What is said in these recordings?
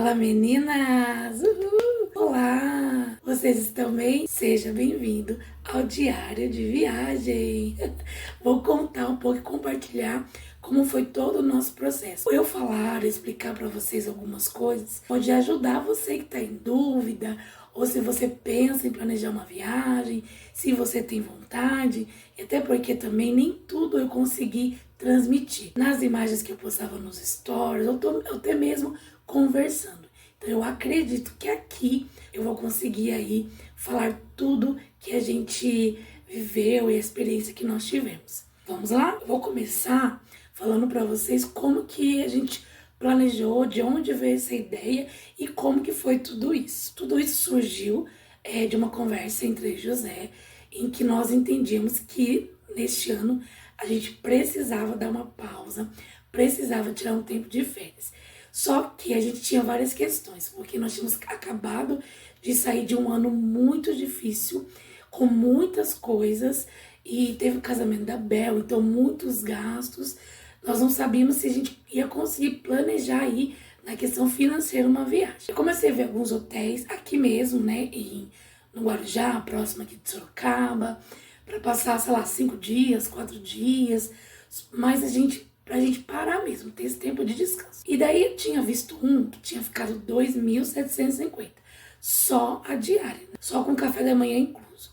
Fala meninas! Uhul! Olá! Vocês estão bem? Seja bem-vindo ao Diário de Viagem. Vou contar um pouco e compartilhar como foi todo o nosso processo. Eu falar, explicar para vocês algumas coisas pode ajudar você que está em dúvida, ou se você pensa em planejar uma viagem, se você tem vontade, até porque também nem tudo eu consegui transmitir. Nas imagens que eu postava nos stories, eu até mesmo conversando. Então eu acredito que aqui eu vou conseguir aí falar tudo que a gente viveu e a experiência que nós tivemos. Vamos lá? Eu vou começar falando para vocês como que a gente planejou, de onde veio essa ideia e como que foi tudo isso. Tudo isso surgiu de uma conversa entre eu e José, em que nós entendíamos que neste ano a gente precisava dar uma pausa, precisava tirar um tempo de férias. Só que a gente tinha várias questões, porque nós tínhamos acabado de sair de um ano muito difícil, com muitas coisas, e teve o casamento da Bel, então muitos gastos. Nós não sabíamos se a gente ia conseguir planejar aí na questão financeira uma viagem. Eu comecei a ver alguns hotéis aqui mesmo, né, no Guarujá, próximo aqui de Sorocaba, para passar, sei lá, 5 dias, 4 dias, mas pra gente parar mesmo, ter esse tempo de descanso. E daí eu tinha visto um que tinha ficado 2.750, só a diária, né? Só com café da manhã incluso.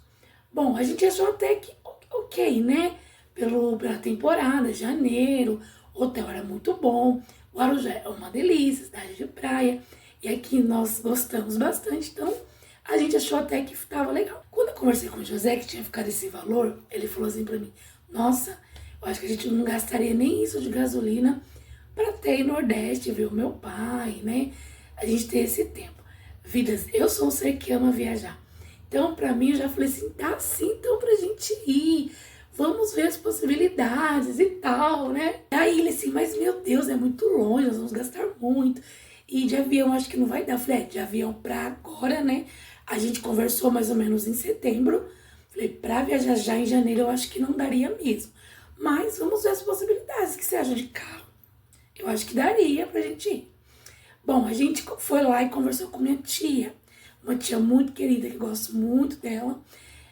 Bom, a gente achou até que ok, né? Pela temporada, janeiro, o hotel era muito bom, Guarujá é uma delícia, cidade de praia, e aqui nós gostamos bastante, então a gente achou até que estava legal. Quando eu conversei com o José, que tinha ficado esse valor, ele falou assim pra mim, nossa, eu acho que a gente não gastaria nem isso de gasolina para ter no Nordeste, ver o meu pai, né? A gente ter esse tempo. Vidas, eu sou um ser que ama viajar. Então, pra mim, eu já falei assim, tá sim, então pra gente ir. Vamos ver as possibilidades e tal, né? Aí ele assim, mas meu Deus, é muito longe, nós vamos gastar muito. E de avião, acho que não vai dar. Eu falei, de avião pra agora, né? A gente conversou mais ou menos em setembro. Falei, pra viajar já em janeiro, eu acho que não daria mesmo. Mas vamos ver as possibilidades. O que você acha de carro? Eu acho que daria pra gente ir. Bom, a gente foi lá e conversou com minha tia. Uma tia muito querida, que eu gosto muito dela.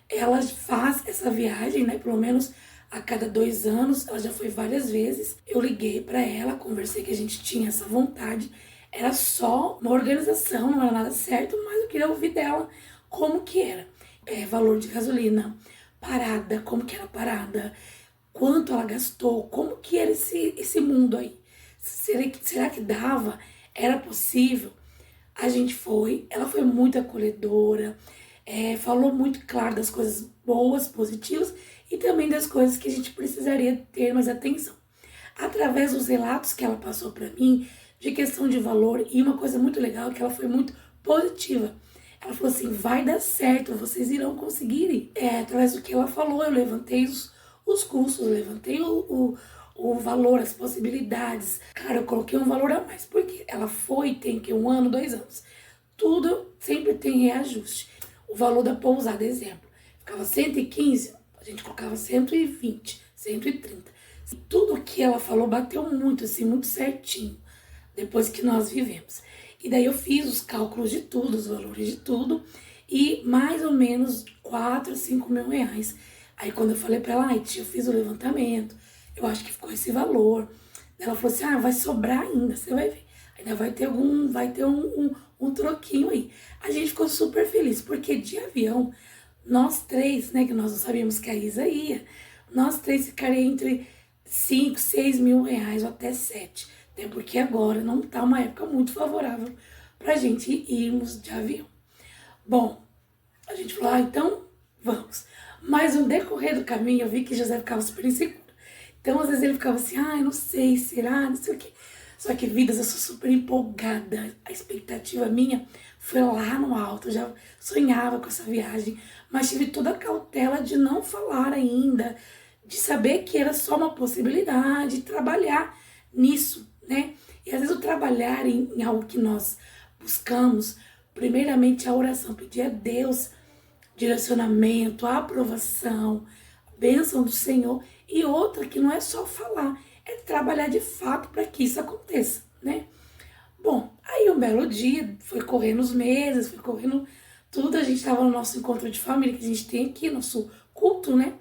Ela faz essa viagem, né? Pelo menos a cada 2 anos. Ela já foi várias vezes. Eu liguei pra ela, conversei que a gente tinha essa vontade. Era só uma organização, não era nada certo, mas eu queria ouvir dela como que era. Valor de gasolina, parada, como que era a parada, quanto ela gastou, como que era esse mundo aí. Será que dava? Era possível? A gente foi, ela foi muito acolhedora, falou muito claro das coisas boas, positivas, e também das coisas que a gente precisaria ter mais atenção. Através dos relatos que ela passou para mim, de questão de valor, e uma coisa muito legal, que ela foi muito positiva. Ela falou assim, vai dar certo, vocês irão conseguir ir. Através do que ela falou, eu levantei os custos, levantei o valor, as possibilidades. Cara, eu coloquei um valor a mais, porque ela foi, tem que 1 ano, 2 anos. Tudo sempre tem reajuste. O valor da pousada, exemplo, ficava 115, a gente colocava 120, 130. Tudo que ela falou bateu muito, assim, muito certinho, depois que nós vivemos. E daí eu fiz os cálculos de tudo, os valores de tudo, e mais ou menos 4 a 5 mil reais. Aí quando eu falei pra ela, ai tia, eu fiz o levantamento, eu acho que ficou esse valor. Ela falou assim, vai sobrar ainda, você vai ver. Ainda vai ter um troquinho aí. A gente ficou super feliz, porque de avião, nós 3, né, que nós não sabíamos que a Isa ia, nós 3 ficaria entre 5, 6 mil reais ou até 7. Até porque agora não tá uma época muito favorável pra gente irmos de avião. Bom, a gente falou, então vamos. Mas no decorrer do caminho eu vi que José ficava super inseguro. Então às vezes ele ficava assim, eu não sei, será, não sei o quê. Só que, vidas, eu sou super empolgada. A expectativa minha foi lá no alto. Eu já sonhava com essa viagem, mas tive toda a cautela de não falar ainda, de saber que era só uma possibilidade, trabalhar nisso, né? E às vezes o trabalhar em algo que nós buscamos, primeiramente a oração, pedir a Deus direcionamento, a aprovação, a bênção do Senhor, e outra que não é só falar, é trabalhar de fato para que isso aconteça, né? Bom, aí um belo dia, foi correndo os meses, foi correndo tudo, a gente tava no nosso encontro de família que a gente tem aqui, nosso culto, né?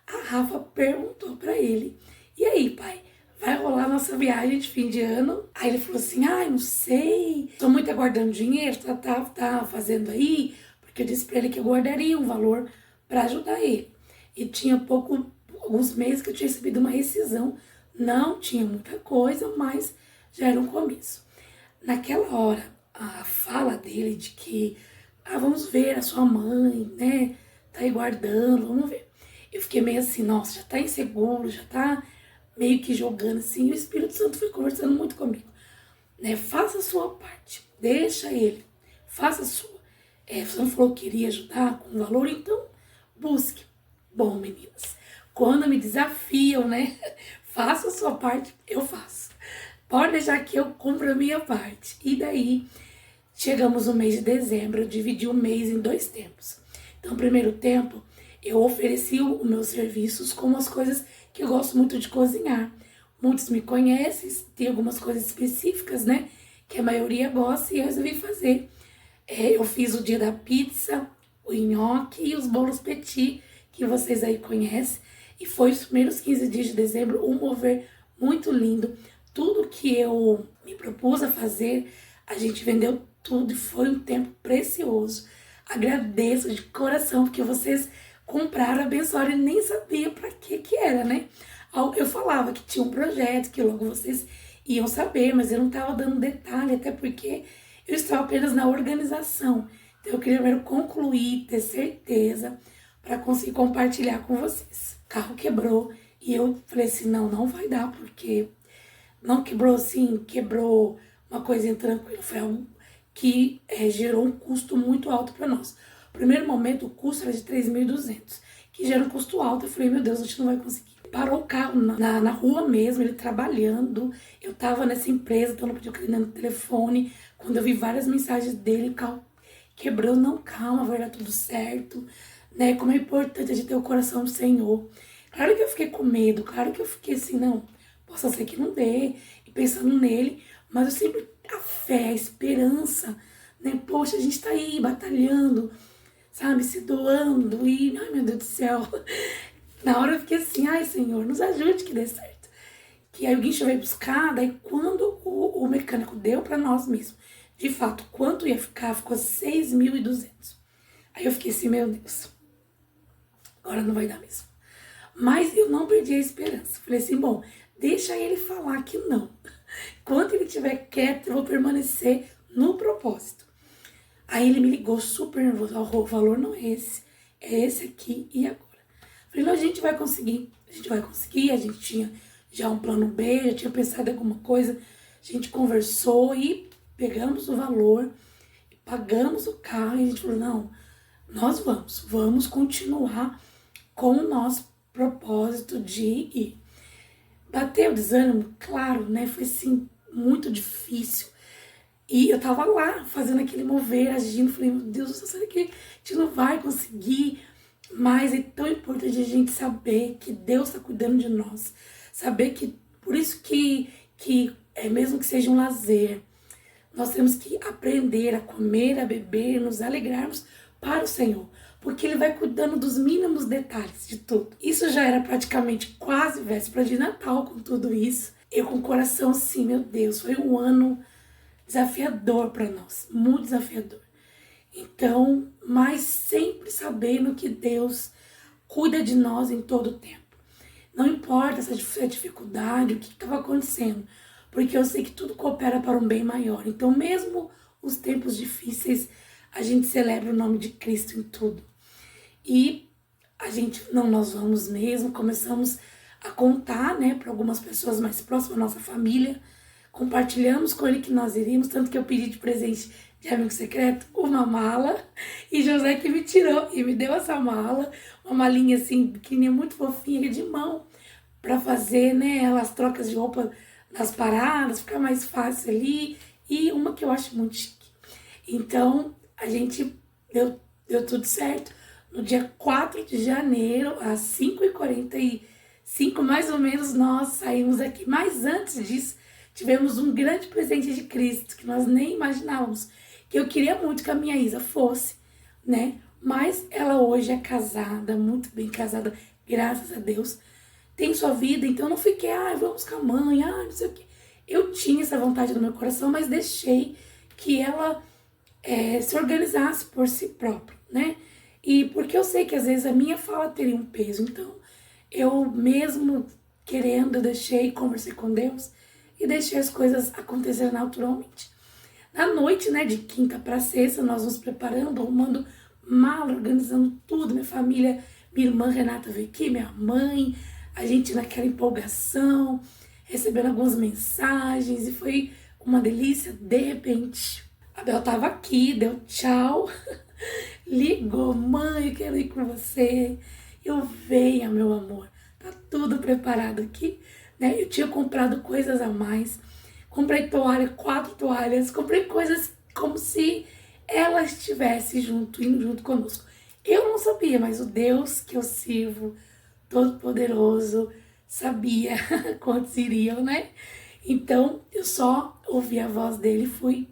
A Rafa perguntou pra ele, e aí, pai, vai rolar nossa viagem de fim de ano? Aí ele falou assim, ai, não sei, tô muito aguardando dinheiro, tá fazendo aí, porque eu disse pra ele que eu guardaria um valor pra ajudar ele. E tinha alguns meses que eu tinha recebido uma rescisão, não tinha muita coisa, mas já era um começo. Naquela hora, a fala dele de que, vamos ver a sua mãe, né, tá aí guardando, vamos ver. Eu fiquei meio assim, nossa, já tá inseguro, já tá meio que jogando assim, e o Espírito Santo foi conversando muito comigo, né, faça a sua parte, deixa ele, faça a sua. Você não falou que queria ajudar com valor, então busque. Bom, meninas, quando me desafiam, né, faça a sua parte, eu faço. Pode deixar que eu cumpra a minha parte. E daí, chegamos no mês de dezembro, eu dividi o mês em 2 tempos. Então, o primeiro tempo, eu ofereci os meus serviços como as coisas que eu gosto muito de cozinhar. Muitos me conhecem, tem algumas coisas específicas, né, que a maioria gosta e eu resolvi fazer. Eu fiz o dia da pizza, o nhoque e os bolos petit, que vocês aí conhecem. E foi os primeiros 15 dias de dezembro, um mover muito lindo. Tudo que eu me propus a fazer, a gente vendeu tudo e foi um tempo precioso. Agradeço de coração, porque vocês compraram, abençoaram e nem sabia para que era, né? Eu falava que tinha um projeto, que logo vocês iam saber, mas eu não estava dando detalhe, até porque eu estava apenas na organização. Então eu queria primeiro concluir, ter certeza, para conseguir compartilhar com vocês. O carro quebrou e eu falei assim, não vai dar, porque não quebrou assim, quebrou uma coisinha tranquila, foi algo que gerou um custo muito alto para nós. No primeiro momento, o custo era de 3.200, que gera um custo alto. Eu falei, meu Deus, a gente não vai conseguir. Parou o carro na rua mesmo, ele trabalhando. Eu tava nessa empresa, então não podia clicar no telefone. Quando eu vi várias mensagens dele, o carro quebrando, não, calma, vai dar tudo certo, né? Como é importante a gente ter o coração do Senhor. Claro que eu fiquei com medo, claro que eu fiquei assim, não, possa ser que não dê, e pensando nele, mas eu sempre, a fé, a esperança, né? Poxa, a gente tá aí batalhando, sabe, se doando, e, ai meu Deus do céu, na hora eu fiquei assim, ai Senhor, nos ajude que dê certo. Que aí o guincho veio buscar, daí quando o mecânico deu pra nós mesmo, de fato, quanto ia ficar, ficou 6.200. Aí eu fiquei assim, meu Deus, agora não vai dar mesmo. Mas eu não perdi a esperança. Falei assim, bom, deixa ele falar que não. Enquanto ele estiver quieto, eu vou permanecer no propósito. Aí ele me ligou super nervoso, o valor não é esse aqui e agora. Falei, não, a gente vai conseguir, a gente tinha já um plano B, já tinha pensado em alguma coisa, a gente conversou e pegamos o valor, pagamos o carro e a gente falou, não, nós vamos continuar com o nosso propósito de ir. Bateu o desânimo, claro, né? Foi assim, muito difícil. E eu tava lá, fazendo aquele mover, agindo, falei, meu Deus, será que a gente não vai conseguir? Mas é tão importante a gente saber que Deus está cuidando de nós. Saber que, por isso que mesmo que seja um lazer, nós temos que aprender a comer, a beber, nos alegrarmos para o Senhor. Porque Ele vai cuidando dos mínimos detalhes de tudo. Isso já era praticamente quase véspera de Natal com tudo isso. Eu com o coração assim, meu Deus, foi um ano desafiador para nós, muito desafiador. Então, mas sempre sabendo que Deus cuida de nós em todo o tempo. Não importa essa dificuldade, o que estava acontecendo, porque eu sei que tudo coopera para um bem maior. Então, mesmo os tempos difíceis, a gente celebra o nome de Cristo em tudo. E a gente, não, nós vamos mesmo, começamos a contar, né, para algumas pessoas mais próximas, nossa família, compartilhamos com ele que nós iríamos, tanto que eu pedi de presente de amigo secreto uma mala, e José que me tirou e me deu essa mala, uma malinha assim, pequenininha, muito fofinha, de mão, para fazer, né, as trocas de roupa nas paradas, ficar mais fácil ali, e uma que eu acho muito chique. Então, a gente deu tudo certo. No dia 4 de janeiro, às 5h45, mais ou menos, nós saímos aqui. Mas antes disso, tivemos um grande presente de Cristo que nós nem imaginávamos. Que eu queria muito que a minha Isa fosse, né? Mas ela hoje é casada, muito bem casada, graças a Deus. Tem sua vida, então eu não fiquei, vamos com a mãe, não sei o quê. Eu tinha essa vontade no meu coração, mas deixei que ela se organizasse por si própria, né? E porque eu sei que às vezes a minha fala teria um peso, então eu mesmo querendo, eu deixei, conversei com Deus e deixei as coisas acontecerem naturalmente. Na noite, né, de quinta para sexta, nós nos preparando, arrumando mala, organizando tudo, minha família, minha irmã Renata veio aqui, minha mãe, a gente naquela empolgação, recebendo algumas mensagens e foi uma delícia. De repente, a Bel tava aqui, deu tchau, ligou, mãe, eu quero ir com você. Eu venha, meu amor, tá tudo preparado aqui, né? Eu tinha comprado coisas a mais, comprei toalha, 4 toalhas, comprei coisas como se ela estivesse indo junto conosco. Eu não sabia, mas o Deus que eu sirvo, Todo-Poderoso, sabia quantos iriam, né? Então, eu só ouvi a voz dele e fui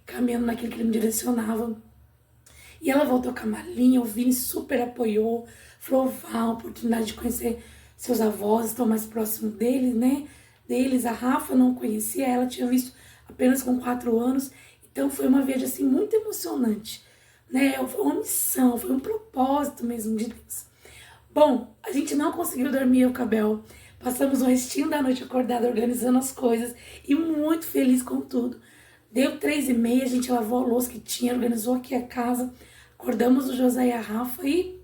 caminhando naquilo que ele me direcionava. E ela voltou com a malinha, o Vini super apoiou, falou, Val, a oportunidade de conhecer seus avós, estão mais próximos deles, né? Deles, a Rafa não conhecia, ela tinha visto apenas com 4 anos. Então foi uma viagem assim muito emocionante, né? Foi uma missão, foi um propósito mesmo de Deus. Bom, a gente não conseguiu dormir, o Cabel. Passamos o restinho da noite acordada organizando as coisas e muito feliz com tudo. Deu 3h30, a gente lavou a louça que tinha, organizou aqui a casa, acordamos o José e a Rafa e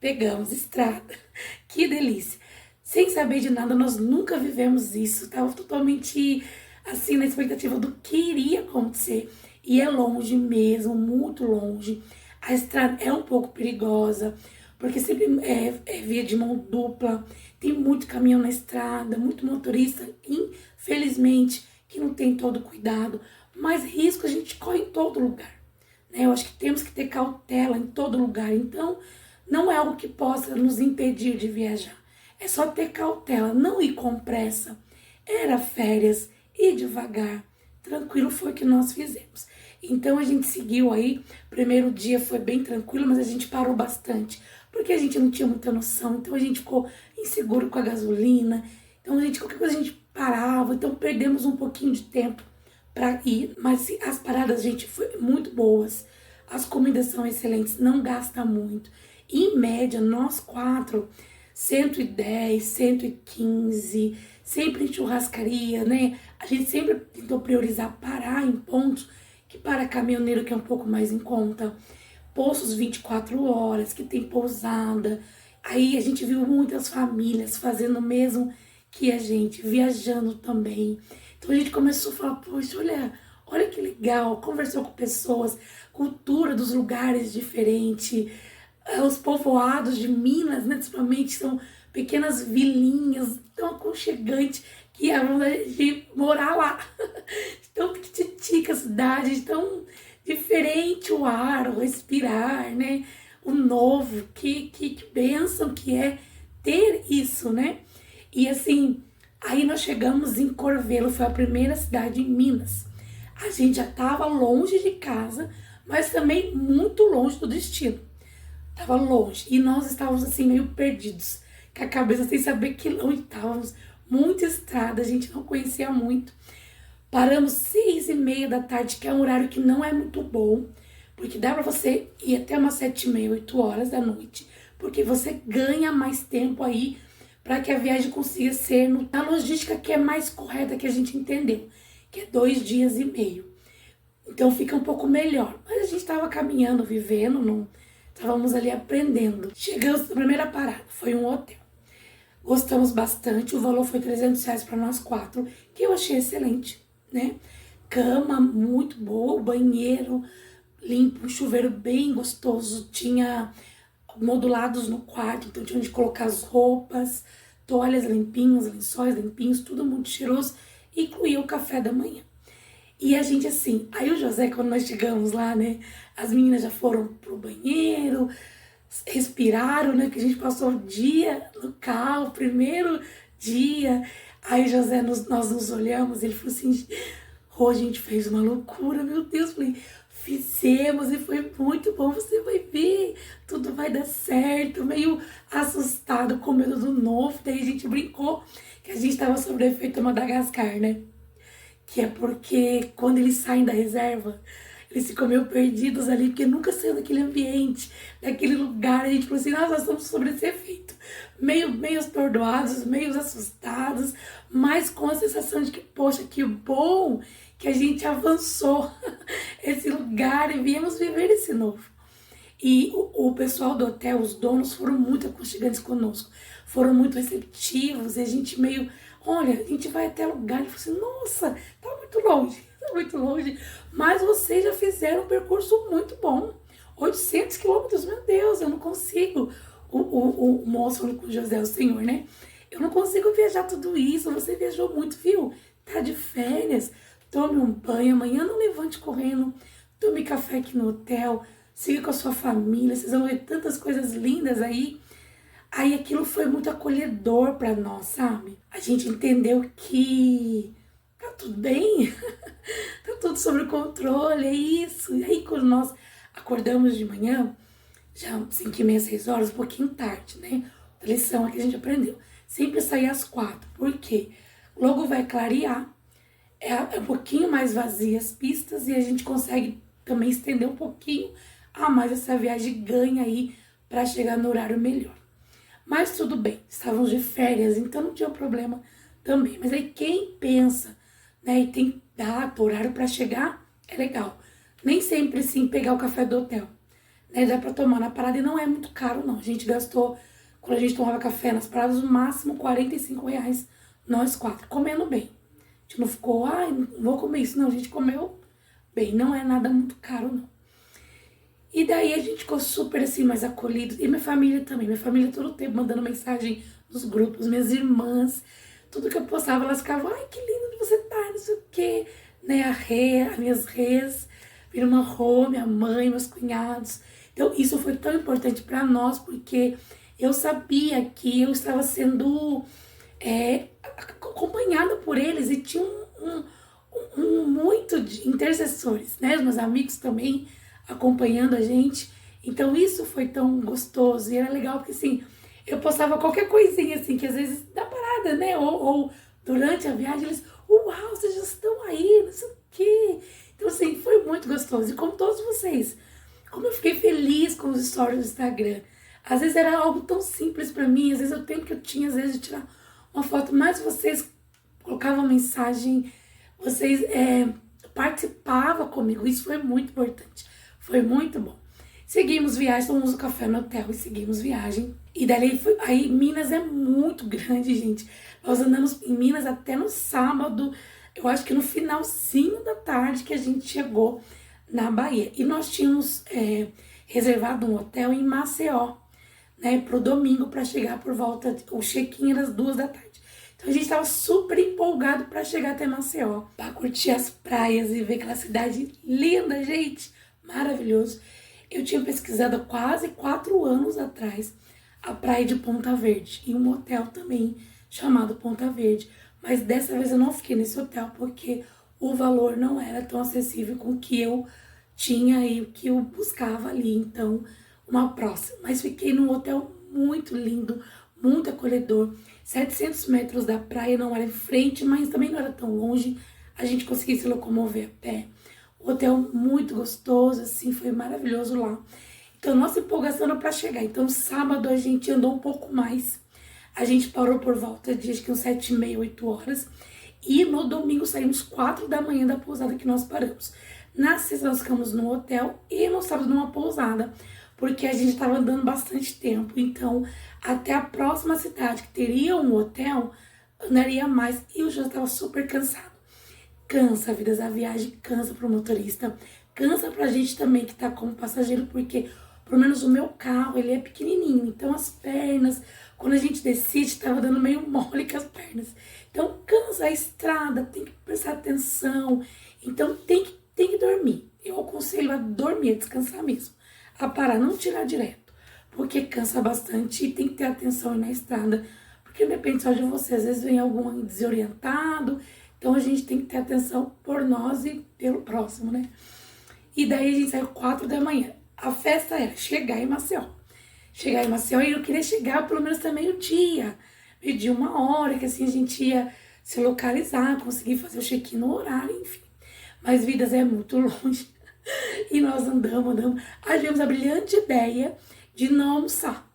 pegamos estrada. Que delícia! Sem saber de nada, nós nunca vivemos isso, estava totalmente assim na expectativa do que iria acontecer. E é longe mesmo, muito longe. A estrada é um pouco perigosa, porque sempre é via de mão dupla, tem muito caminhão na estrada, muito motorista, infelizmente, que não tem todo cuidado, mas risco a gente corre em todo lugar, né? Eu acho que temos que ter cautela em todo lugar, então não é algo que possa nos impedir de viajar, é só ter cautela, não ir com pressa, era férias, ir devagar, tranquilo foi o que nós fizemos. Então a gente seguiu aí, primeiro dia foi bem tranquilo, mas a gente parou bastante, porque a gente não tinha muita noção, então a gente ficou inseguro com a gasolina, então qualquer coisa a gente parava, então perdemos um pouquinho de tempo para ir, mas as paradas, gente, foi muito boas, as comidas são excelentes, não gasta muito, em média, nós 4, 110, 115, sempre em churrascaria, né? A gente sempre tentou priorizar parar em pontos que para caminhoneiro que é um pouco mais em conta, postos 24 horas, que tem pousada. Aí a gente viu muitas famílias fazendo o mesmo que a gente, viajando também. Então a gente começou a falar, poxa, olha que legal, conversou com pessoas, cultura dos lugares diferentes, os povoados de Minas, né, principalmente, são pequenas vilinhas tão aconchegantes que a vontade de morar lá. Tão piquitica a cidade, tão diferente o ar, o respirar, né? O novo, que bênção que é ter isso, né? E assim, aí nós chegamos em Corvelo, foi a primeira cidade em Minas. A gente já estava longe de casa, mas também muito longe do destino. Tava longe. E nós estávamos assim meio perdidos, com a cabeça sem saber que longe estávamos. Muita estrada, a gente não conhecia muito. Paramos 6h30 da tarde, que é um horário que não é muito bom, porque dá pra você ir até umas 7h30, 8 horas da noite, porque você ganha mais tempo aí para que a viagem consiga ser na logística que é mais correta, que a gente entendeu, que é 2 dias e meio. Então fica um pouco melhor. Mas a gente estava caminhando, vivendo, não estávamos ali aprendendo. Chegamos na primeira parada, foi um hotel. Gostamos bastante, o valor foi R$300 para nós 4, que eu achei excelente, né? Cama muito boa, banheiro limpo, um chuveiro bem gostoso, tinha modulados no quarto, então tinha onde colocar as roupas, toalhas limpinhas, lençóis limpinhos, tudo muito cheiroso, incluía o café da manhã. E a gente assim, aí o José, quando nós chegamos lá, né, as meninas já foram pro banheiro, respiraram, né, que a gente passou o dia no carro, primeiro dia, Aí José, nós nos olhamos, ele falou assim, Rô, a gente fez uma loucura, meu Deus. Falei, fizemos e foi muito bom, você vai ver, tudo vai dar certo. Meio assustado, com medo do novo, daí a gente brincou que a gente tava sob efeito Madagascar, né? Que é porque quando eles saem da reserva, eles ficam meio perdidos ali, porque nunca saiu daquele ambiente, daquele lugar. A gente falou assim, nós estamos sobre esse efeito. Meio atordoados, meio assustados, mas com a sensação de que, poxa, que bom que a gente avançou esse lugar e viemos viver esse novo. E o pessoal do hotel, os donos, foram muito aconchegantes conosco, foram muito receptivos, e a gente meio, olha, a gente vai até o lugar e falou assim, nossa, tá muito longe, tá muito longe, mas vocês já fizeram um percurso muito bom, 800 quilômetros, meu Deus, eu não consigo, o moço falou com o José, o senhor, né, eu não consigo viajar tudo isso, você viajou muito, viu, tá de férias, tome um banho, amanhã não levante correndo, tome café aqui no hotel, siga com a sua família, vocês vão ver tantas coisas lindas aí. Aí aquilo foi muito acolhedor pra nós, sabe? A gente entendeu que tá tudo bem, tá tudo sob controle, é isso. E aí quando nós acordamos de manhã, já 5h30, 6 horas, um pouquinho tarde, né? A lição é que a gente aprendeu. Sempre sair às 4, porque logo vai clarear, é um pouquinho mais vazia as pistas e a gente consegue também estender um pouquinho a mais essa viagem, ganha aí para chegar no horário melhor. Mas tudo bem, estávamos de férias, então não tinha problema também. Mas aí quem pensa, né, e tem data, horário para chegar, é legal. Nem sempre sim pegar o café do hotel, né, dá para tomar na parada e não é muito caro não. A gente gastou, quando a gente tomava café nas paradas, no máximo R$ 45, nós 4, comendo bem. A gente não ficou, ai, não vou comer isso, não, a gente comeu bem, não é nada muito caro não. E daí a gente ficou super assim, mais acolhido. E minha família também. Minha família todo o tempo mandando mensagem nos grupos. Minhas irmãs, tudo que eu postava, elas ficavam, ai, que lindo que você tá, não sei o quê. Né, as minhas rês, minha irmã Rô, minha mãe, meus cunhados. Então isso foi tão importante pra nós, porque eu sabia que eu estava sendo acompanhada por eles. E tinha muito de intercessores, né? Os meus amigos também acompanhando a gente. Então isso foi tão gostoso e era legal porque assim, eu postava qualquer coisinha assim, que às vezes dá parada, né? Ou durante a viagem eles, uau, vocês já estão aí, não sei o quê. Então assim, foi muito gostoso. E como todos vocês, como eu fiquei feliz com os stories do Instagram. Às vezes era algo tão simples pra mim, às vezes o tempo que eu tinha, às vezes, de tirar uma foto, mas vocês colocavam mensagem, vocês participavam comigo, isso foi muito importante. Foi muito bom. Seguimos viagem, tomamos um café no hotel e seguimos viagem. E dali, aí Minas é muito grande, gente. Nós andamos em Minas até no sábado, eu acho que no finalzinho da tarde que a gente chegou na Bahia. E nós tínhamos reservado um hotel em Maceió, né, pro domingo para chegar por volta, o check-in era às 2 da tarde. Então a gente tava super empolgado para chegar até Maceió, para curtir as praias e ver aquela cidade linda, gente. Maravilhoso. Eu tinha pesquisado há quase 4 anos atrás a praia de Ponta Verde e um hotel também chamado Ponta Verde. Mas dessa vez eu não fiquei nesse hotel porque o valor não era tão acessível com o que eu tinha e o que eu buscava ali. Então, uma próxima. Mas fiquei num hotel muito lindo, muito acolhedor. 700 metros da praia, não era em frente, mas também não era tão longe. A gente conseguia se locomover a pé. O hotel muito gostoso, assim, foi maravilhoso lá. Então, nossa empolgação era para chegar. Então, sábado a gente andou um pouco mais. A gente parou por volta de, acho que uns 7h30, 8 horas. E no domingo saímos 4 da manhã da pousada que nós paramos. Na sexta nós ficamos no hotel e no sábado numa pousada, porque a gente estava andando bastante tempo. Então, até a próxima cidade que teria um hotel, andaria mais. E eu já estava super cansado. Cansa, vidas, a viagem cansa pro motorista, cansa pra gente também que tá como passageiro, porque pelo menos o meu carro, ele é pequenininho, então as pernas, quando a gente decide, tava dando meio mole com as pernas. Então cansa a estrada, tem que prestar atenção, então tem que dormir. Eu aconselho a dormir, a descansar mesmo, a parar, não tirar direto, porque cansa bastante e tem que ter atenção aí na estrada, porque porque não depende só de você, às vezes vem algum desorientado, então a gente tem que ter atenção por nós e pelo próximo, né? E daí a gente saiu 4 da manhã. A festa era chegar em Maceió. Chegar em Maceió e eu queria chegar pelo menos até meio-dia. Meio-dia, 1 hora, que assim a gente ia se localizar, conseguir fazer o check-in no horário, enfim. Mas Vidas é muito longe. E nós andamos. Aí tivemos a brilhante ideia de não almoçar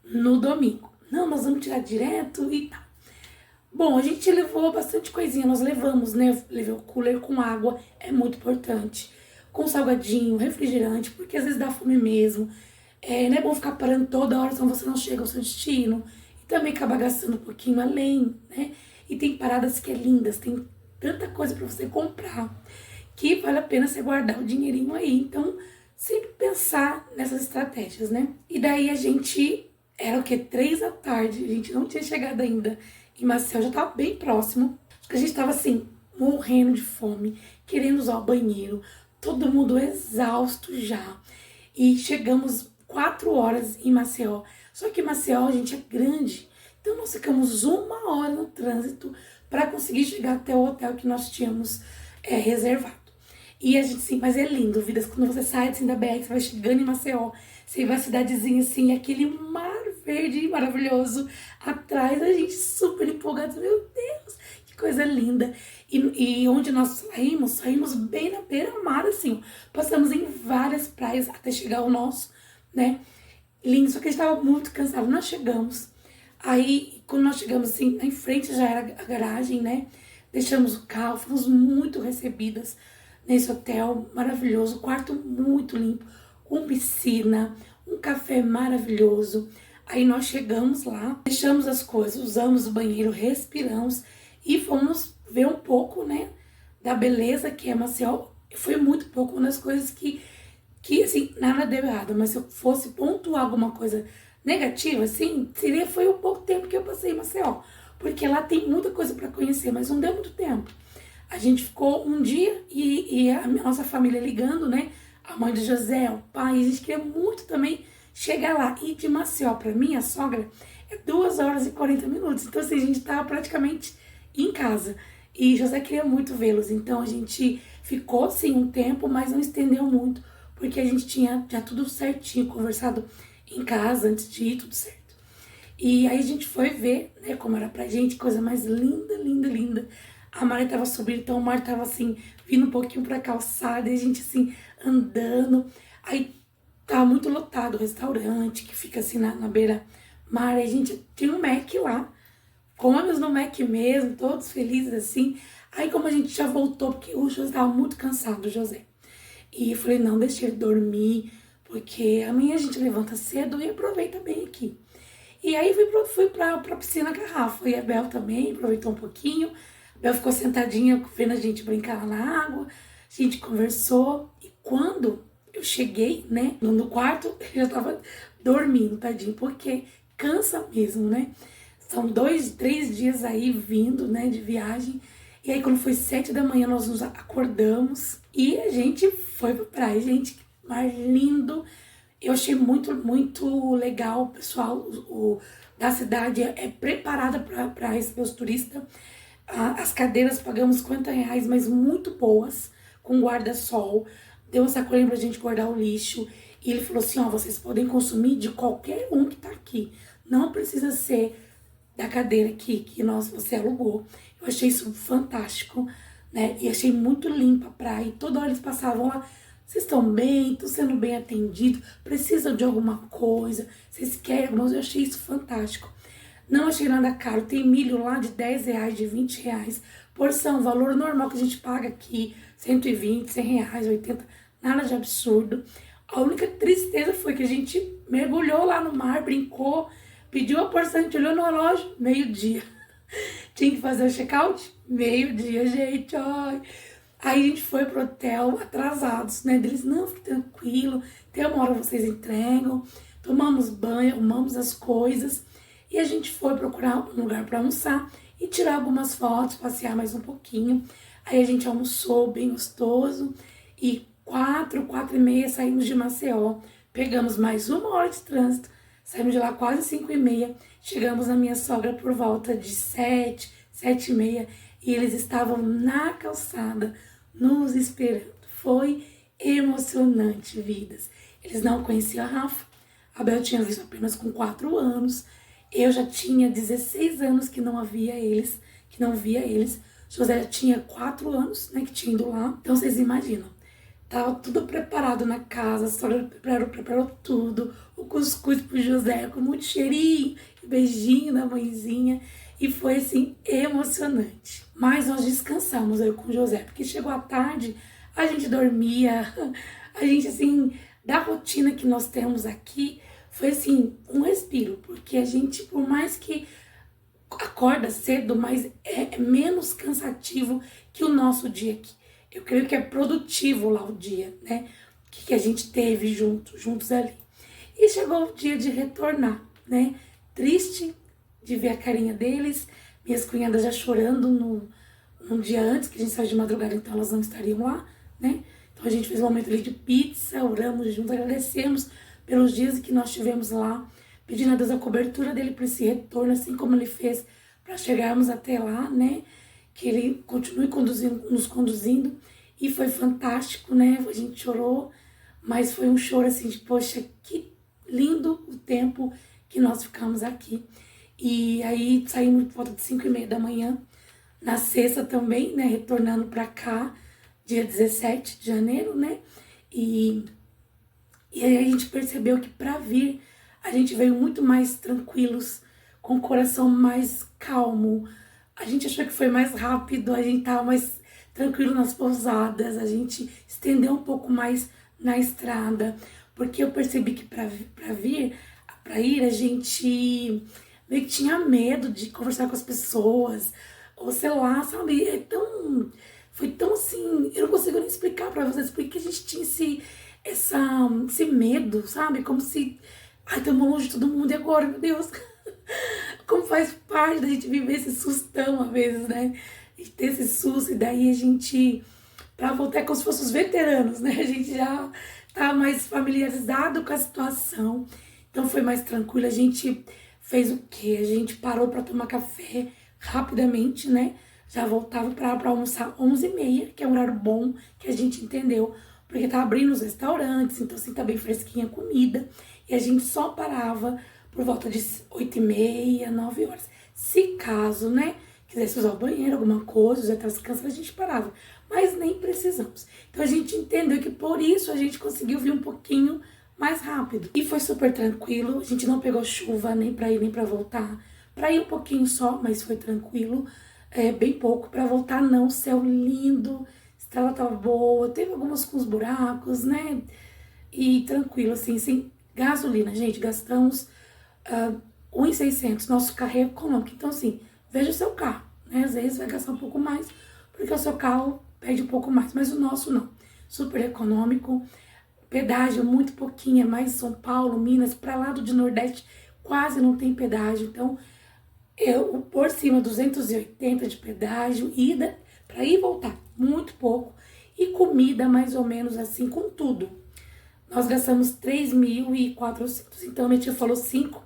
no domingo. Não, nós vamos tirar direto e tal. Bom, a gente levou bastante coisinha, nós levamos, né? Levei o cooler com água, é muito importante. Com salgadinho, refrigerante, porque às vezes dá fome mesmo. Não é bom ficar parando toda hora, senão você não chega ao seu destino. E também acaba gastando um pouquinho além, né? E tem paradas que é lindas, tem tanta coisa para você comprar que vale a pena você guardar o dinheirinho aí. Então, sempre pensar nessas estratégias, né? E daí a gente, era o quê? 3 da tarde, a gente não tinha chegado ainda em Maceió, já tava bem próximo. Acho que a gente tava assim, morrendo de fome, querendo usar o banheiro, todo mundo exausto já. E chegamos 4 horas em Maceió. Só que Maceió, gente, é grande. Então nós ficamos 1 hora no trânsito para conseguir chegar até o hotel que nós tínhamos reservado. E a gente, sim, mas é lindo, Vidas, quando você sai assim da BR, você vai chegando em Maceió, você vai a cidadezinha assim, aquele mar verde maravilhoso atrás, a gente super empolgada, meu Deus, que coisa linda. E onde nós saímos bem na beira-mar, assim, passamos em várias praias até chegar ao nosso, né, lindo, só que a gente tava muito cansado, nós chegamos, aí quando nós chegamos assim, em frente já era a garagem, né, deixamos o carro, fomos muito recebidas nesse hotel maravilhoso, quarto muito limpo, com piscina, um café maravilhoso. Aí nós chegamos lá, deixamos as coisas, usamos o banheiro, respiramos e fomos ver um pouco, né, da beleza que é Maceió. Foi muito pouco, uma das coisas que assim, nada deu errado, mas se eu fosse pontuar alguma coisa negativa, assim, foi o pouco tempo que eu passei em Maceió, porque lá tem muita coisa para conhecer, mas não deu muito tempo. A gente ficou um dia e a nossa família ligando, né? A mãe do José, o pai, a gente queria muito também chegar lá. E de Maceió para minha sogra é 2 horas e 40 minutos. Então, assim, a gente tava praticamente em casa. E José queria muito vê-los. Então, a gente ficou, sim, um tempo, mas não estendeu muito, porque a gente tinha já tudo certinho, conversado em casa antes de ir, tudo certo. E aí a gente foi ver, né, como era pra gente, coisa mais linda, linda, linda. A maré tava subindo, então o mar tava assim, vindo um pouquinho pra calçada, e a gente assim, andando. Aí tava muito lotado o restaurante, que fica assim na beira-mar. Aí a gente tinha um Mac lá, comemos no Mac mesmo, todos felizes assim. Aí como a gente já voltou, porque o José tava muito cansado, o José. E eu falei, não, deixa ele dormir, porque amanhã a gente levanta cedo e aproveita bem aqui. E aí fui pra piscina garrafa, e a Bel também aproveitou um pouquinho. A Bel ficou sentadinha vendo a gente brincar lá na água, a gente conversou. E quando eu cheguei, né, no quarto, eu já tava dormindo, tadinho, porque cansa mesmo, né? São 2, 3 dias aí vindo, né, de viagem. E aí quando foi 7 da manhã nós nos acordamos e a gente foi pra praia, gente, que mar lindo. Eu achei muito, muito legal, o pessoal da cidade é preparada para receber os turistas. As cadeiras pagamos R$ 50, mas muito boas, com guarda-sol. Deu uma sacolinha pra gente guardar o lixo. E ele falou assim, ó, vocês podem consumir de qualquer um que tá aqui. Não precisa ser da cadeira que você alugou. Eu achei isso fantástico, né? E achei muito limpa a praia. E toda hora eles passavam lá. Vocês estão bem? Estão sendo bem atendidos? Precisam de alguma coisa? Vocês querem? Eu achei isso fantástico. Não achei nada caro. Tem milho lá de R$ 10, de R$ 20. Porção, valor normal que a gente paga aqui, 120, R$ 100, 80. Nada de absurdo. A única tristeza foi que a gente mergulhou lá no mar, brincou, pediu a porção, a gente olhou no relógio, meio-dia. Tinha que fazer o check-out? Meio-dia, gente, ai. Aí a gente foi pro hotel atrasados, né? Eles, não, fique tranquilo, tem uma hora vocês entregam. Tomamos banho, arrumamos as coisas. E a gente foi procurar um lugar para almoçar e tirar algumas fotos, passear mais um pouquinho. Aí a gente almoçou bem gostoso e 4, 4:30 saímos de Maceió. Pegamos mais 1 hora de trânsito, Saímos de lá quase 5h30. Chegamos na minha sogra por volta de 7, 7h30. E eles estavam na calçada, nos esperando. Foi emocionante, vidas. Eles não conheciam a Rafa. A Bel tinha visto apenas com 4 anos. Eu já tinha 16 anos que não via eles. José já tinha 4 anos, né, que tinha ido lá. Então vocês imaginam. Tava tudo preparado na casa, a sogra preparou tudo. O cuscuz pro José com muito cheirinho, beijinho da mãezinha. E foi, assim, emocionante. Mas nós descansamos, eu com o José, porque chegou à tarde, a gente dormia, a gente, assim, da rotina que nós temos aqui, foi, assim, um respiro. Porque a gente, por mais que acorda cedo, mas é menos cansativo que o nosso dia aqui. Eu creio que é produtivo lá o dia, né? Que a gente teve juntos ali. E chegou o dia de retornar, né? Triste de ver a carinha deles, minhas cunhadas já chorando num dia antes, que a gente saiu de madrugada, então elas não estariam lá, né? Então a gente fez um momento ali de pizza, oramos juntos, agradecemos pelos dias que nós tivemos lá, pedindo a Deus a cobertura dele para esse retorno, assim como ele fez para chegarmos até lá, né? Que ele continue nos conduzindo, e foi fantástico, né? A gente chorou, mas foi um choro assim de, poxa, que lindo o tempo que nós ficamos aqui. E aí saímos por volta de 5h30 da manhã, na sexta também, né? Retornando para cá, dia 17 de janeiro, né? E aí a gente percebeu que para vir, a gente veio muito mais tranquilos, com o coração mais calmo. A gente achou que foi mais rápido, a gente tava mais tranquilo nas pousadas, a gente estendeu um pouco mais na estrada, porque eu percebi que para ir, a gente meio que tinha medo de conversar com as pessoas, ou sei lá, sabe? Foi tão assim, eu não consigo nem explicar para vocês porque a gente tinha esse medo, sabe? Como se, ai, estamos longe de todo mundo e agora, meu Deus. Como faz parte da gente viver esse sustão às vezes, né? E ter esse susto, e daí a gente, pra voltar, é como se fossem os veteranos, né? A gente já tá mais familiarizado com a situação, então foi mais tranquilo. A gente fez o quê? A gente parou pra tomar café rapidamente, né? Já voltava pra almoçar 11h30, que é um horário bom, que a gente entendeu, porque tá abrindo os restaurantes, então assim, tá bem fresquinha a comida, e a gente só parava por volta de 8h30, 9h. Se caso, né, quisesse usar o banheiro, alguma coisa, já estava cansado, a gente parava. Mas nem precisamos. Então a gente entendeu que por isso a gente conseguiu vir um pouquinho mais rápido. E foi super tranquilo, a gente não pegou chuva nem para ir nem para voltar. Para ir um pouquinho só, mas foi tranquilo, bem pouco. Para voltar não, céu lindo, estrada tava boa, teve algumas com os buracos, né? E tranquilo, assim, sem gasolina, gente, gastamos 1.600, nosso carro é econômico, então assim, veja o seu carro, né? Às vezes vai gastar um pouco mais, porque o seu carro pede um pouco mais, mas o nosso não, super econômico, pedágio muito pouquinho, é mais São Paulo, Minas, para lá do Nordeste quase não tem pedágio, então eu por cima 280 de pedágio, ida para ir e voltar, muito pouco, e comida mais ou menos assim, com tudo. Nós gastamos 3.400, então minha tia falou 5,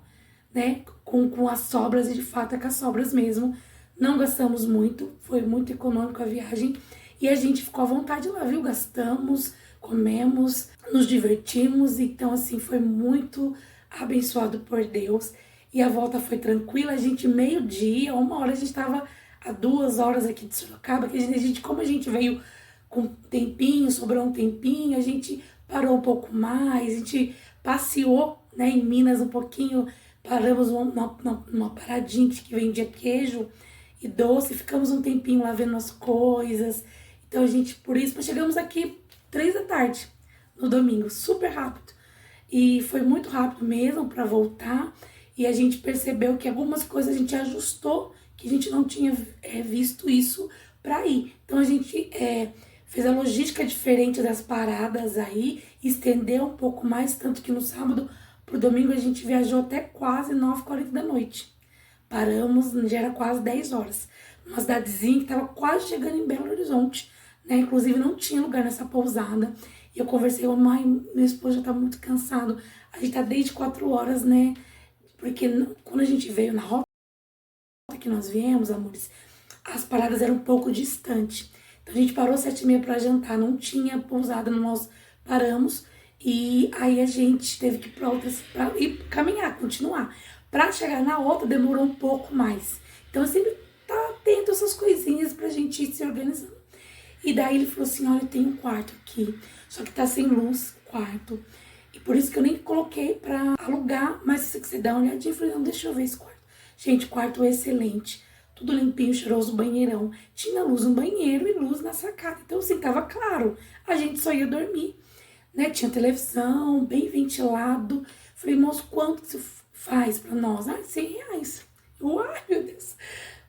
né, com as sobras, e de fato é com as sobras mesmo. Não gastamos muito, foi muito econômico a viagem, e a gente ficou à vontade lá, viu? Gastamos, comemos, nos divertimos, então assim, foi muito abençoado por Deus. E a volta foi tranquila, a gente 12h, 1h, a gente tava a 2 horas aqui de Sorocaba, que como a gente veio com tempinho, sobrou um tempinho, a gente parou um pouco mais, a gente passeou, né, em Minas um pouquinho, paramos numa paradinha que vendia queijo e doce, ficamos um tempinho lá vendo as coisas. Então a gente, por isso, chegamos aqui 3 da tarde, no domingo, super rápido. E foi muito rápido mesmo para voltar, e a gente percebeu que algumas coisas a gente ajustou, que a gente não tinha visto isso para ir. Então a gente fez a logística diferente das paradas aí, estendeu um pouco mais, tanto que no sábado pro domingo a gente viajou até quase 9h40 da noite. Paramos, já era quase 10 horas. Uma cidadezinha que estava quase chegando em Belo Horizonte, né? Inclusive não tinha lugar nessa pousada. E eu conversei, mãe, meu esposo já tá muito cansado. A gente tá desde 4 horas, né? Porque quando a gente veio na rota que nós viemos, amores, as paradas eram um pouco distantes. Então a gente parou 7h30 para jantar, não tinha pousada, nós paramos e aí a gente teve que ir para outras, pra ir caminhar, continuar. Para chegar na outra demorou um pouco mais. Então eu sempre tá atento a essas coisinhas pra gente ir se organizando. E daí ele falou assim, olha, tem um quarto aqui, só que tá sem luz, quarto. E por isso que eu nem coloquei pra alugar, mas se você dar uma olhadinha, eu falei, não, deixa eu ver esse quarto. Gente, quarto excelente, tudo limpinho, cheiroso, banheirão. Tinha luz no banheiro e luz na sacada, então assim, tava claro, a gente só ia dormir, né? Tinha televisão, bem ventilado. Falei, moço, quanto que você faz pra nós? Ah, R$100. Uai, meu Deus.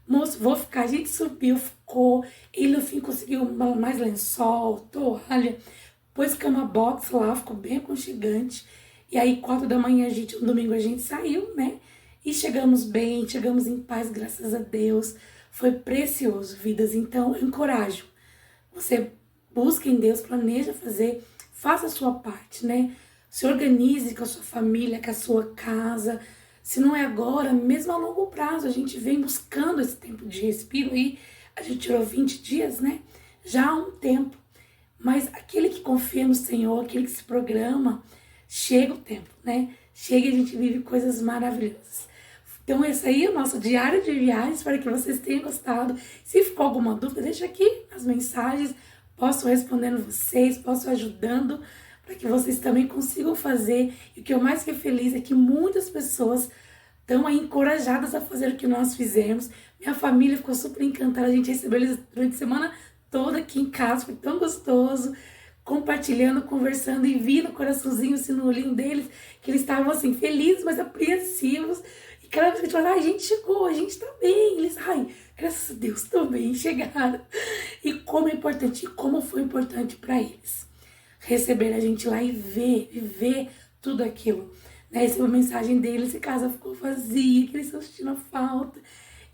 Moço, vou ficar. A gente subiu, ficou. Ele no fim conseguiu mais lençol, toalha. Pôs cama box lá, ficou bem aconchegante. E aí, 4 da manhã, no domingo a gente saiu, né? E chegamos bem, chegamos em paz, graças a Deus. Foi precioso, vidas. Então, eu encorajo. Você busca em Deus, planeja fazer, faça a sua parte, né? Se organize com a sua família, com a sua casa. Se não é agora, mesmo a longo prazo, a gente vem buscando esse tempo de respiro aí. A gente tirou 20 dias, né? Já há um tempo. Mas aquele que confia no Senhor, aquele que se programa, chega o tempo, né? Chega e a gente vive coisas maravilhosas. Então esse aí é o nosso diário de viagem, espero que vocês tenham gostado. Se ficou alguma dúvida, deixa aqui nas mensagens, posso respondendo vocês, posso ajudando, para que vocês também consigam fazer. E o que eu mais fiquei feliz é que muitas pessoas estão aí encorajadas a fazer o que nós fizemos. Minha família ficou super encantada, a gente recebeu eles durante a semana toda aqui em casa, foi tão gostoso, compartilhando, conversando e vi no coraçãozinho, assim, no olhinho deles, que eles estavam assim, felizes, mas apreensivos. E cada vez que a gente falava, a gente chegou, a gente tá bem. Eles, ai, graças a Deus, também chegaram. E como é importante, e como foi importante para eles receber a gente lá e viver tudo aquilo. Né? Recebeu mensagem deles, a casa ficou vazia, que eles estão sentindo falta.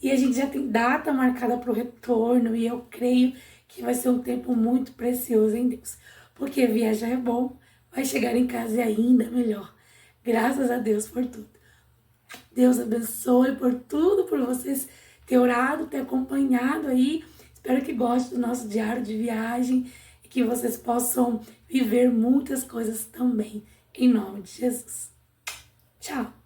E a gente já tem data marcada para o retorno e eu creio que vai ser um tempo muito precioso em Deus. Porque viajar é bom, mas chegar em casa é ainda melhor. Graças a Deus por tudo. Deus abençoe por tudo, por vocês ter orado, ter acompanhado aí. Espero que gostem do nosso diário de viagem e que vocês possam viver muitas coisas também. Em nome de Jesus. Tchau!